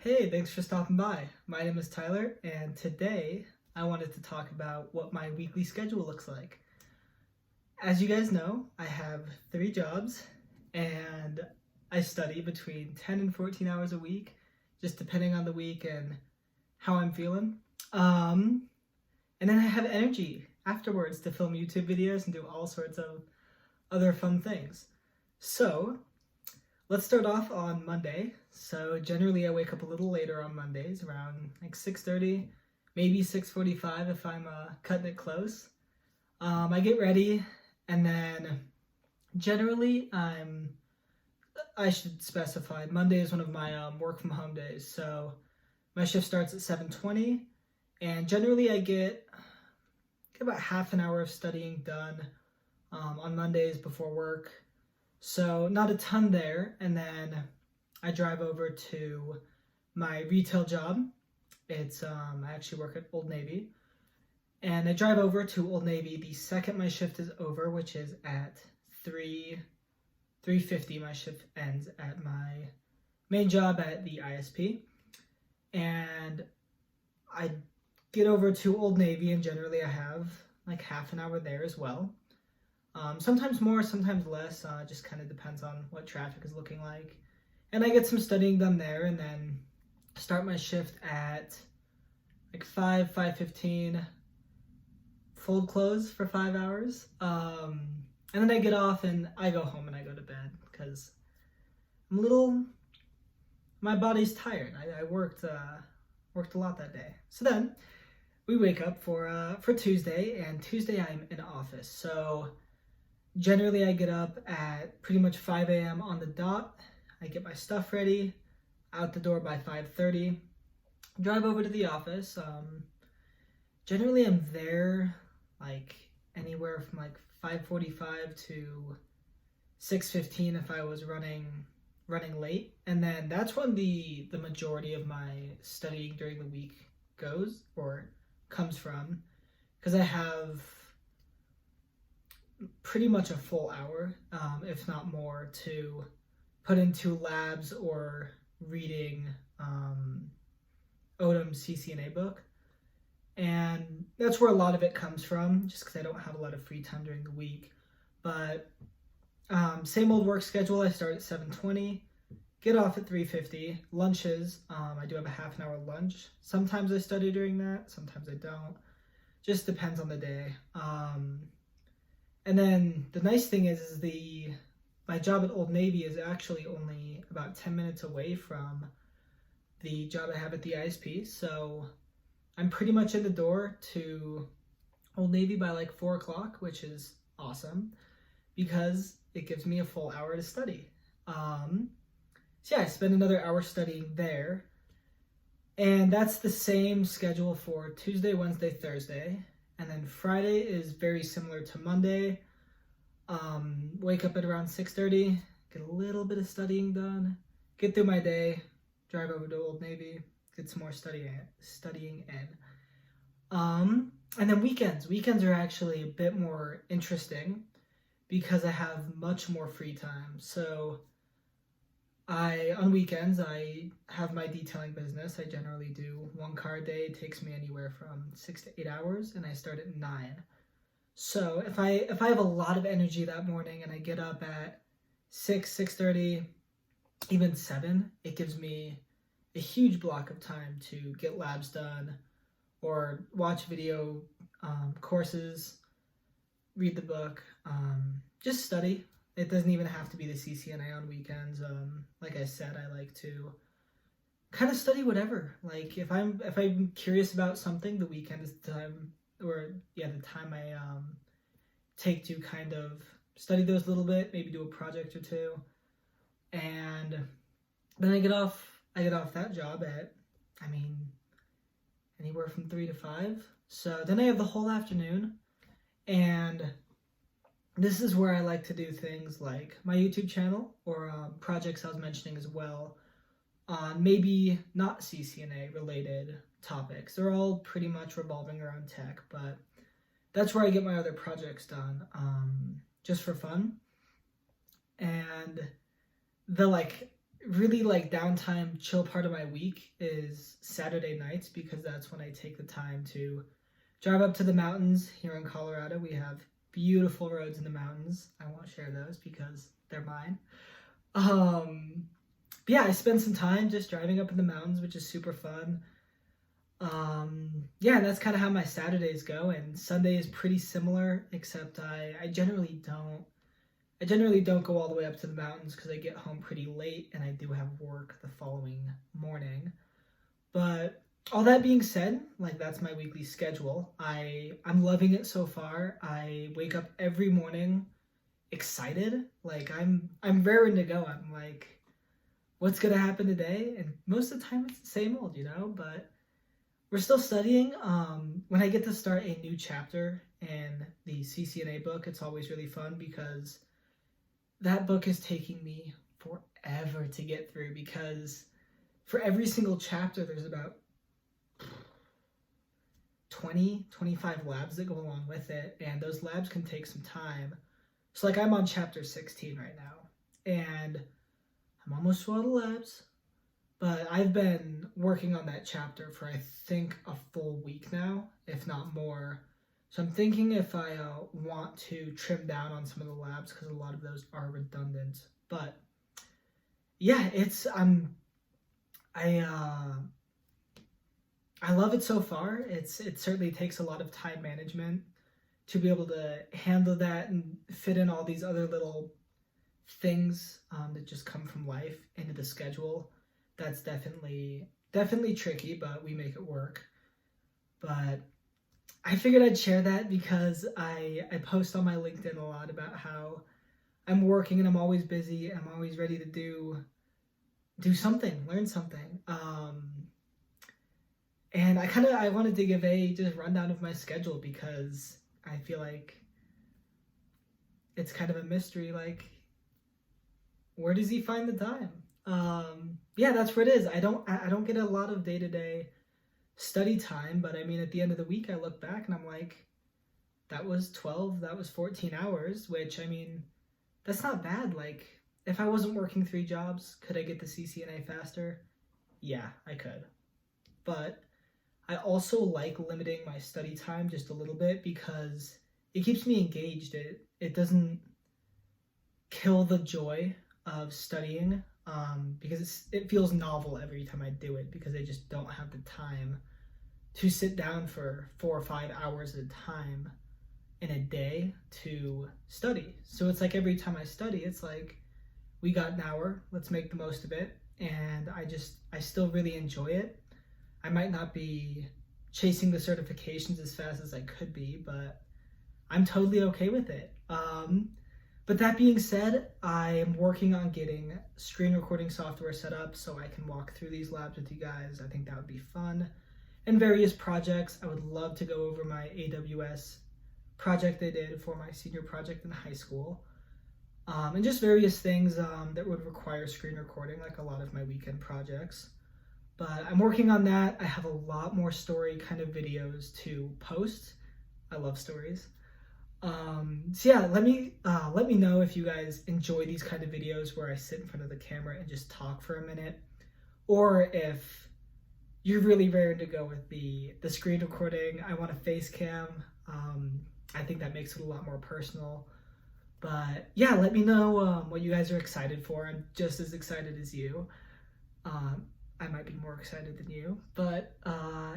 Hey, thanks for stopping by. My name is Tyler, and today I wanted to talk about what my weekly schedule looks like. As you guys know, I have 3 jobs, and I study between 10 and 14 hours a week, just depending on the week and how I'm feeling. And then I have energy afterwards to film YouTube videos and do all sorts of other fun things. So, let's start off on Monday. So generally I wake up a little later on Mondays, around like 6:30, maybe 6:45 if I'm cutting it close. I get ready, and then generally I should specify, Monday is one of my work from home days. So my shift starts at 7:20, and generally I get about half an hour of studying done on Mondays before work. So not a ton there, and then I drive over to my retail job. It's I actually work at Old Navy, and I drive over to Old Navy the second my shift is over, which is at 3:50. My shift ends at my main job at the ISP, and I get over to Old Navy, and generally I have like half an hour there as well. Sometimes more, sometimes less, just kind of depends on what traffic is looking like. And I get some studying done there, and then start my shift at like 5:15, fold clothes for 5 hours. And then I get off and I go home and I go to bed because my body's tired. I worked a lot that day. So then we wake up for Tuesday, and Tuesday I'm in office. So generally, I get up at pretty much 5 a.m. on the dot. I get my stuff ready, out the door by 5:30, drive over to the office. Generally, I'm there like anywhere from like 5:45 to 6:15 if I was running late. And then that's when the majority of my studying during the week goes or comes from, because I have pretty much a full hour, if not more, to put into labs or reading Odom's CCNA book. And that's where a lot of it comes from, just because I don't have a lot of free time during the week. But same old work schedule. I start at 7:20, get off at 3:50. Lunches, I do have a half an hour lunch. Sometimes I study during that, sometimes I don't. Just depends on the day. And then the nice thing is my job at Old Navy is actually only about 10 minutes away from the job I have at the ISP. So I'm pretty much in the door to Old Navy by like 4 o'clock, which is awesome because it gives me a full hour to study. So yeah, I spend another hour studying there. And that's the same schedule for Tuesday, Wednesday, Thursday. And then Friday is very similar to Monday. Wake up at around 6:30, get a little bit of studying done, get through my day, drive over to Old Navy, get some more studying in. And then weekends are actually a bit more interesting because I have much more free time. So on weekends, I have my detailing business. I generally do 1 car a day. It takes me anywhere from 6 to 8 hours, and I start at 9. So if I have a lot of energy that morning and I get up at 6:30, even 7, it gives me a huge block of time to get labs done or watch video courses, read the book, just study. It doesn't even have to be the CCNA on weekends. Like I said, I like to kind of study whatever. Like if I'm curious about something, the weekend is the time, the time I take to kind of study those a little bit, maybe do a project or two, and then I get off that job at anywhere from 3 to 5. So then I have the whole afternoon, and this is where I like to do things like my YouTube channel or projects I was mentioning as well on maybe not CCNA related topics. They're all pretty much revolving around tech, but that's where I get my other projects done, just for fun. And the really like downtime, chill part of my week is Saturday nights because that's when I take the time to drive up to the mountains here in Colorado. We have beautiful roads in the mountains. I won't share those because they're mine. But yeah, I spend some time just driving up in the mountains, which is super fun. Yeah, and that's kind of how my Saturdays go. And Sunday is pretty similar, except I generally don't go all the way up to the mountains because I get home pretty late and I do have work the following morning. But all that being said, like that's my weekly schedule. I'm loving it so far. I wake up every morning excited. Like I'm raring to go. I'm like, what's gonna happen today? And most of the time it's the same old, but we're still studying. When I get to start a new chapter in the CCNA book, it's always really fun because that book is taking me forever to get through because for every single chapter there's about 25 labs that go along with it, and those labs can take some time. So like I'm on chapter 16 right now, and I'm almost through all the labs, but I've been working on that chapter for I think a full week now, if not more. So I'm thinking if I want to trim down on some of the labs because a lot of those are redundant. But yeah, I love it so far. It certainly takes a lot of time management to be able to handle that and fit in all these other little things that just come from life into the schedule. That's definitely tricky, but we make it work. But I figured I'd share that because I post on my LinkedIn a lot about how I'm working and I'm always busy. I'm always ready to do something, learn something. And I wanted to give a just rundown of my schedule because I feel like it's kind of a mystery. Like, where does he find the time? Yeah, that's what it is. I don't get a lot of day-to-day study time, but I mean, at the end of the week, I look back and I'm like, that was 14 hours, which I mean, that's not bad. Like, if I wasn't working 3 jobs, could I get the CCNA faster? Yeah, I could. But I also like limiting my study time just a little bit because it keeps me engaged. It doesn't kill the joy of studying because it feels novel every time I do it because I just don't have the time to sit down for 4 or 5 hours at a time in a day to study. So it's like every time I study, it's like, we got an hour, let's make the most of it. And I still really enjoy it. I might not be chasing the certifications as fast as I could be, but I'm totally okay with it. But that being said, I am working on getting screen recording software set up so I can walk through these labs with you guys. I think that would be fun. And various projects. I would love to go over my AWS project I did for my senior project in high school. And just various things that would require screen recording, like a lot of my weekend projects. But I'm working on that. I have a lot more story kind of videos to post. I love stories. So yeah, let me know if you guys enjoy these kind of videos where I sit in front of the camera and just talk for a minute, or if you're really raring to go with the screen recording. I want a face cam. I think that makes it a lot more personal. But yeah, let me know what you guys are excited for. I'm just as excited as you. I might be more excited than you. But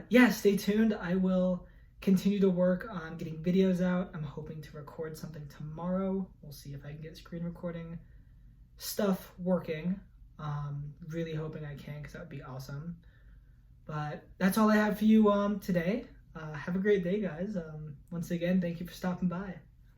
yeah, stay tuned. I will continue to work on getting videos out. I'm hoping to record something tomorrow. We'll see if I can get screen recording stuff working. Really hoping I can because that would be awesome. But that's all I have for you today. Have a great day, guys. Once again, thank you for stopping by.